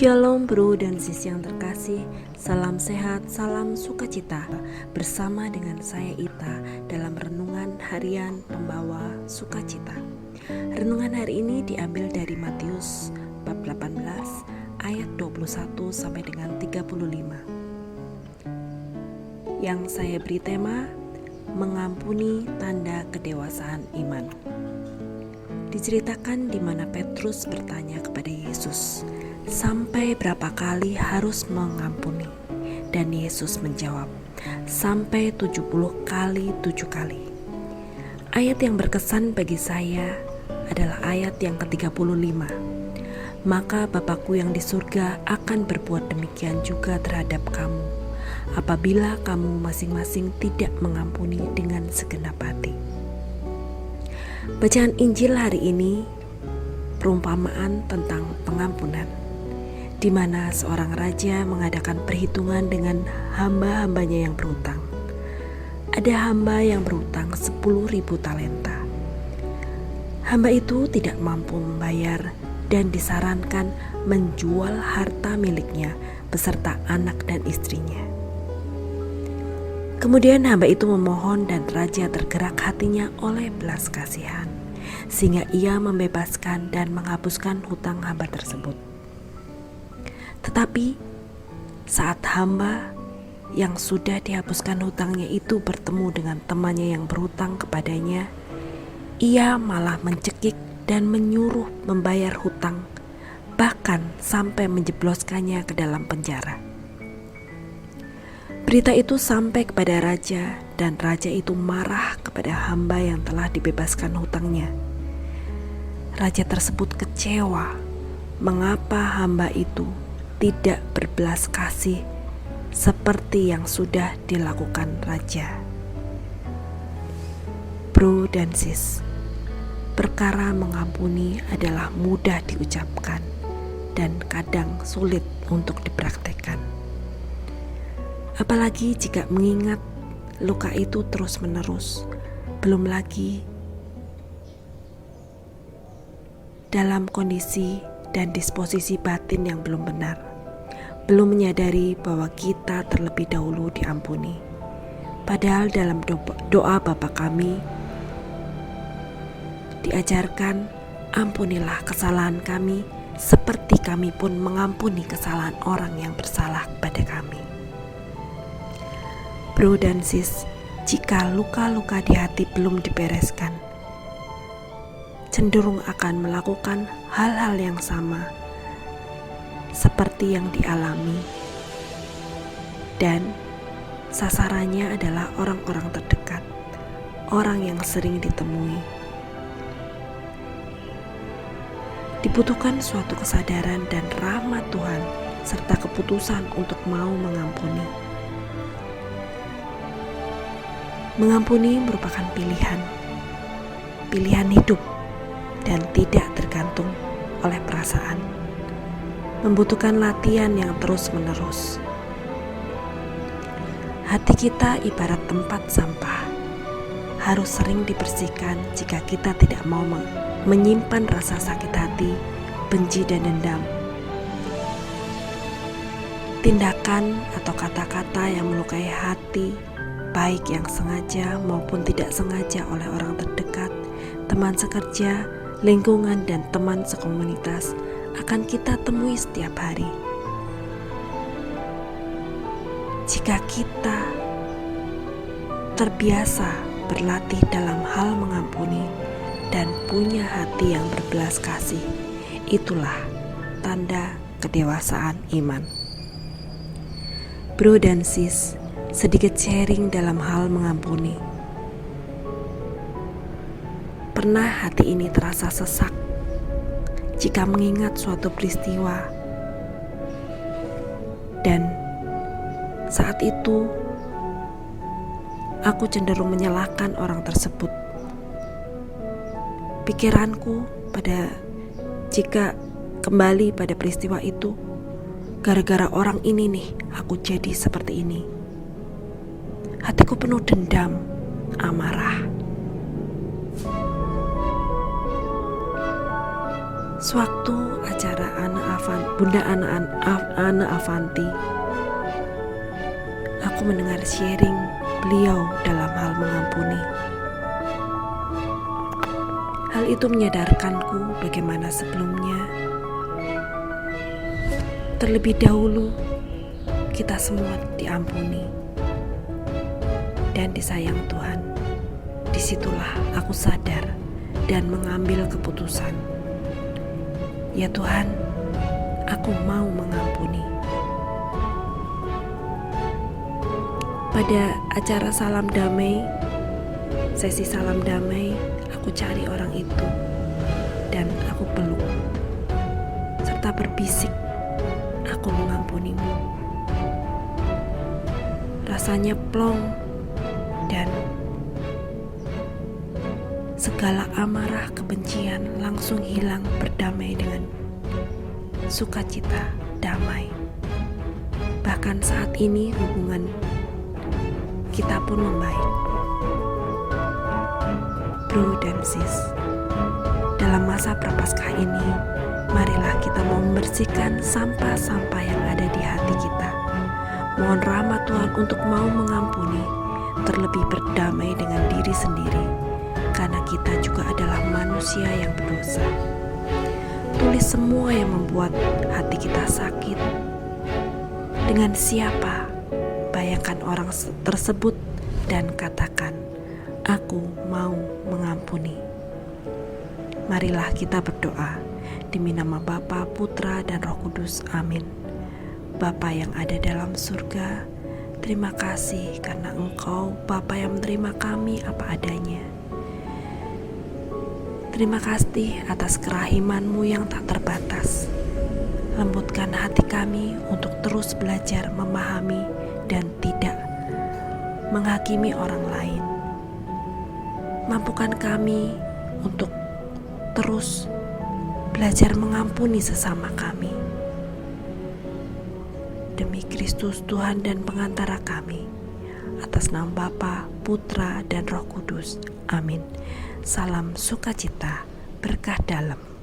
Shalom bro dan sis yang terkasih, salam sehat, salam sukacita. Bersama dengan saya Ita dalam Renungan Harian Pembawa Sukacita. Renungan hari ini diambil dari Matius bab 18 ayat 21 sampai dengan 35. Yang saya beri tema, mengampuni tanda kedewasaan iman. Diceritakan di mana Petrus bertanya kepada Yesus, sampai berapa kali harus mengampuni? Dan Yesus menjawab, sampai 70 kali 7 kali. Ayat yang berkesan bagi saya adalah ayat yang ke-35. Maka Bapakku yang di surga akan berbuat demikian juga terhadap kamu, apabila kamu masing-masing tidak mengampuni dengan segenap hati. Bacaan Injil hari ini perumpamaan tentang pengampunan, di mana seorang raja mengadakan perhitungan dengan hamba-hambanya yang berhutang. Ada hamba yang berhutang 10.000 talenta. Hamba itu tidak mampu membayar dan disarankan menjual harta miliknya beserta anak dan istrinya. Kemudian hamba itu memohon dan raja tergerak hatinya oleh belas kasihan, sehingga ia membebaskan dan menghapuskan hutang hamba tersebut. Tetapi saat hamba yang sudah dihapuskan hutangnya itu bertemu dengan temannya yang berhutang kepadanya, ia malah mencekik dan menyuruh membayar hutang, bahkan sampai menjebloskannya ke dalam penjara. Berita itu sampai kepada raja, dan raja itu marah kepada hamba yang telah dibebaskan hutangnya. Raja tersebut kecewa mengapa hamba itu tidak berbelas kasih seperti yang sudah dilakukan raja. Bro dan sis, perkara mengampuni adalah mudah diucapkan dan kadang sulit untuk dipraktekkan. Apalagi jika mengingat luka itu terus-menerus, belum lagi dalam kondisi dan disposisi batin yang belum benar, belum menyadari bahwa kita terlebih dahulu diampuni. Padahal dalam doa Bapa kami diajarkan, ampunilah kesalahan kami seperti kami pun mengampuni kesalahan orang yang bersalah kepada kami. Bro dan sis, jika luka-luka di hati belum dibereskan, cenderung akan melakukan hal-hal yang sama seperti yang dialami, dan sasarannya adalah orang-orang terdekat, orang yang sering ditemui. Dibutuhkan suatu kesadaran dan rahmat Tuhan serta keputusan untuk mau mengampuni. Mengampuni merupakan pilihan hidup dan tidak tergantung oleh perasaan. Membutuhkan latihan yang terus-menerus. Hati kita ibarat tempat sampah, harus sering dibersihkan jika kita tidak mau menyimpan rasa sakit hati, benci dan dendam. Tindakan atau kata-kata yang melukai hati, baik yang sengaja maupun tidak sengaja oleh orang terdekat, teman sekerja, lingkungan, dan teman sekomunitas akan kita temui setiap hari. Jika kita terbiasa berlatih dalam hal mengampuni dan punya hati yang berbelas kasih, itulah tanda kedewasaan iman. Bro dan sis, sedikit sharing dalam hal mengampuni. Pernah hati ini terasa sesak jika mengingat suatu peristiwa, dan saat itu aku cenderung menyalahkan orang tersebut. Pikiranku jika kembali pada peristiwa itu, gara-gara orang ini nih aku jadi seperti ini. Hatiku penuh dendam, amarah. Sewaktu acara Ana Bunda Ana Avanti, aku mendengar sharing beliau dalam hal mengampuni. Hal itu menyadarkanku bagaimana sebelumnya, terlebih dahulu kita semua diampuni dan disayang Tuhan. Disitulah aku sadar dan mengambil keputusan, ya Tuhan, aku mau mengampuni. Pada acara salam damai, sesi salam damai, aku cari orang itu dan aku peluk serta berbisik, aku mengampunimu. Rasanya plong dan segala amarah kebencian langsung hilang, berdamai dengan sukacita, damai. Bahkan saat ini hubungan kita pun membaik. Bro dan sis, dalam masa prapaskah ini, marilah kita membersihkan sampah-sampah yang ada di hati kita. Mohon rahmat Tuhan untuk mau mengampuni, terlebih berdamai dengan diri sendiri, karena kita juga adalah manusia yang berdosa. Tulis semua yang membuat hati kita sakit. Dengan siapa? Bayangkan orang tersebut dan katakan, aku mau mengampuni. Marilah kita berdoa demi nama Bapa, Putra, dan Roh Kudus. Amin. Bapa yang ada dalam surga, terima kasih karena Engkau Bapa yang menerima kami apa adanya. Terima kasih atas kerahiman-Mu yang tak terbatas. Lembutkan hati kami untuk terus belajar memahami dan tidak menghakimi orang lain. Mampukan kami untuk terus belajar mengampuni sesama kami. Demi Kristus Tuhan dan pengantara kami, atas nama Bapa, Putra, dan Roh Kudus. Amin. Salam sukacita, berkah dalam.